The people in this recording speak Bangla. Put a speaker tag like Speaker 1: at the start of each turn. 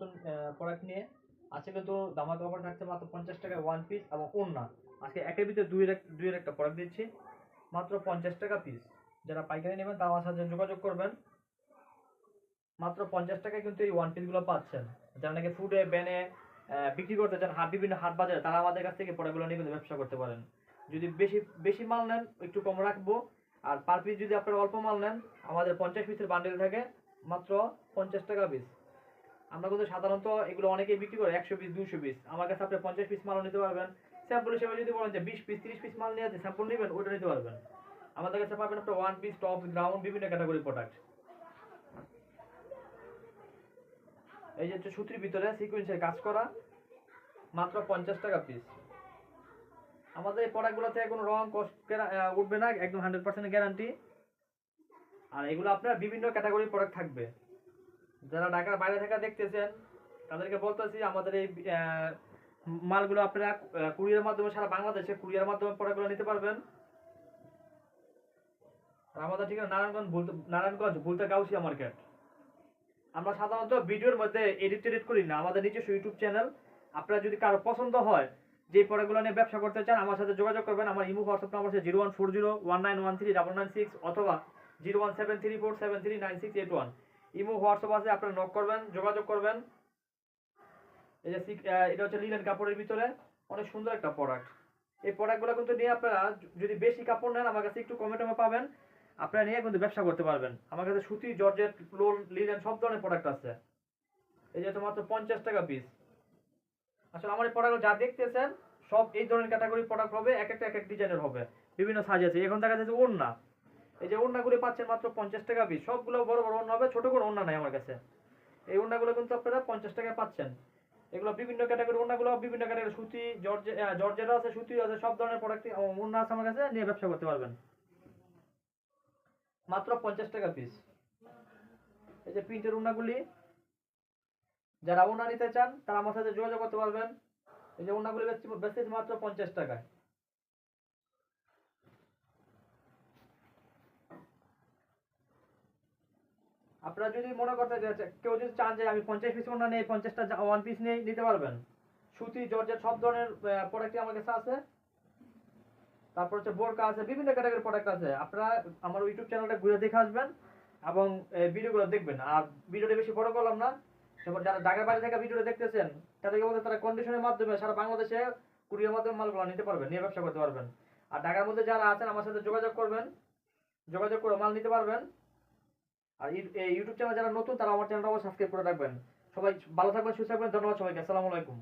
Speaker 1: নতুন প্রোডাক্ট নিয়ে। আজকে কিন্তু ধামাকা অফার থাকছে মাত্র 50 টাকায় ওয়ান পিস এবং ওড়না। আজকে একের ভিতরে দুইয়ের একটা প্রোডাক্ট দিচ্ছি মাত্র 50 টাকা পিস। যারা পাইকারি নেবেন তারা আমার সাথে যোগাযোগ করবেন। মাত্র 50 টাকায় কিন্তু এই ওয়ান পিসগুলো পাচ্ছেন। যারা নাকি ফুডে ব্যানে বিক্রি করতে চান বিভিন্ন হাট বাজারে, তারা আমাদের কাছ থেকে প্রোডাক্টগুলো নিয়ে কিন্তু ব্যবসা করতে পারেন। যদি বেশি বেশি মাল নেন একটু কম রাখবো, আর পার পিস যদি আপনারা অল্প মাল নেন আমাদের 50 পিসের বান্ডেল থাকে মাত্র 50 টাকা পিস। আমরা কিন্তু সাধারণত এগুলো অনেকেই বিক্রি করে 100 পিস 200 পিস। আমার কাছে আপনি 50 পিস মালও নিতে পারবেন। স্যাম্পল হিসেবে যদি বলেন যে 20 পিস 30 পিস মাল নিয়ে স্যাম্পল নেবেন, ওইটা নিতে পারবেন। আমাদের কাছে পাবেন আপনার ওয়ান পিস, টপ, গ্রাউন্ড বিভিন্ন ক্যাটাগরি প্রোডাক্ট। এই যে সুতির ভিতরে সিকোয়েন্সের কাজ করা মাত্র 50 টাকা পিস। আমাদের এই প্রোডাক্টগুলোতে কোনো রং কষ্ট উঠবে না, একদম 100% গ্যারান্টি। আর এগুলো আপনার বিভিন্ন ক্যাটাগরি প্রোডাক্ট থাকবে। যারা ঢাকার বাইরে থেকে দেখতেছেন তাদেরকে বলতেছি আমাদের এই মালগুলো আপনারা কুরিয়ার মাধ্যমে সারা বাংলাদেশে কুরিয়ার মাধ্যমে প্রোডাক্টগুলো নিতে পারবেন। আমাদের ঠিকানা নারায়ণগঞ্জ ভুলতা গাউসিয়া মার্কেট। আমরা সাধারণত ভিডিওর মধ্যে এডিট করি না, আমাদের নিজস্ব ইউটিউব চ্যানেল। আপনারা যদি কারো পছন্দ হয় যে প্রোডাক্টগুলো নিয়ে ব্যবসা করতে চান আমার সাথে যোগাযোগ করবেন। আমার ইমো হোয়াটসঅ্যাপ নাম্বার হচ্ছে 014019139996 অথবা 017347399681। ইমো হোয়াটসঅ্যাপ আছে, আপনারা নক করবেন, যোগাযোগ করবেন। এই যে এটা হচ্ছে লিনেন কাপড়ের ভিতরে অনেক সুন্দর একটা প্রোডাক্ট। এই প্রোডাক্টগুলো কিন্তু নিয়ে আপনারা যদি বেশি কাপড় নেন আমার কাছে একটু কমে টমে পাবেন, আপনারা নিয়ে কিন্তু ব্যবসা করতে পারবেন। আমার কাছে সুতি, জর্জেট, লোন, লিনেন সব ধরনের প্রোডাক্ট আছে। এই যে মাত্র 50 টাকা পিস। আসলে আমার এই প্রোডাক্টগুলো যা দেখতেছেন সব এই ধরনের ক্যাটাগরি প্রোডাক্ট হবে, এক এক ডিজাইনের হবে, বিভিন্ন সাইজ আছে। এখন দেখা যাচ্ছে ওড়না, এই যে ওড়নাগুলো পাচ্ছেন মাত্র 50 টাকা পিস। সবগুলো বড় বড় ওড়না হবে, ছোট কোনো ওড়না নাই আমার কাছে। এই ওড়নাগুলো কিন্তু আপনারা 50 টাকায় পাচ্ছেন। এগুলো বিভিন্ন ক্যাটাগরি ওড়নাগুলো বিভিন্ন ক্যাটাগরি, সুতি, জর্জেটও আছে, সুতি আছে, সব ধরনের প্রোডাক্ট ওড়না আছে আমার কাছে, নিয়ে ব্যবসা করতে পারবেন মাত্র 50 টাকা পিস। এই যে প্রিন্টের ওড়নাগুলি, যারা ওড়না নিতে চান তারা আমার সাথে যোগাযোগ করতে পারবেন। এই যে ওড়নাগুলি বেচতেছি মাত্র 50 টাকায়। আপনারা যদি মনে করতে কেউ যদি চান যে আমি 50 পিস ওড়না নেই, 50টা ওয়ান পিস নেই, নিতে পারবেন। সুতি, জর্জেট সব ধরনের প্রোডাক্টই আমার কাছে আছে। তারপর হচ্ছে বোরকা আছে, বিভিন্ন ক্যাটাগরির প্রোডাক্ট আছে। আপনারা আমার ইউটিউব চ্যানেলটা ঘুরে দেখে আসবেন এবং ভিডিওগুলো দেখবেন। আর ভিডিওটা বেশি বড় করলাম না, যারা ঢাকার বাইরে থেকে ভিডিওটা দেখতেছেন তাদেরকে বলতে তারা কন্ডিশনের মাধ্যমে সারা বাংলাদেশে কুরিয়ার মাধ্যমে মালগুলো নিতে পারবেন, নিয়ে ব্যবসা করতে পারবেন। আর ঢাকার মধ্যে যারা আছেন আমার সাথে যোগাযোগ করবেন, যোগাযোগ করে মাল নিতে পারবেন। আর এই ইউটিউব চ্যানেল যারা নতুন তারা আমার চ্যানেলটা সাবস্ক্রাইব করে রাখবেন। সবাই ভালো থাকবেন, সুস্থ থাকবেন। ধন্যবাদ সবাইকে। আসসালামু আলাইকুম।